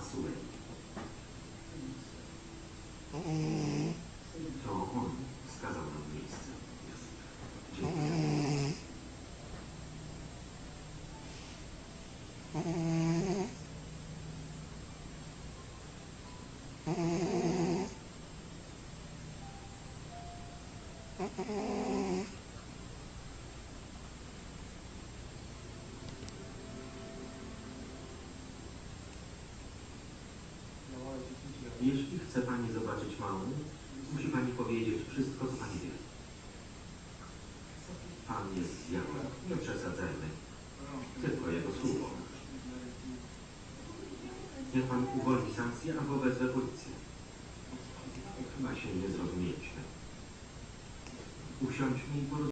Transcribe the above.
Asueli. To on wskazał nam miejsce. Dziękuję. Jeśli chce Pani zobaczyć małą, musi Pani powiedzieć wszystko, co Pani wie. Pan jest zjadły, nie przesadzajmy. Tylko jego słowo. Niech Pan uwolni sankcję albo wezwę policję. Chyba się nie zrozumieliśmy. Usiądźmy i porozmawiajmy.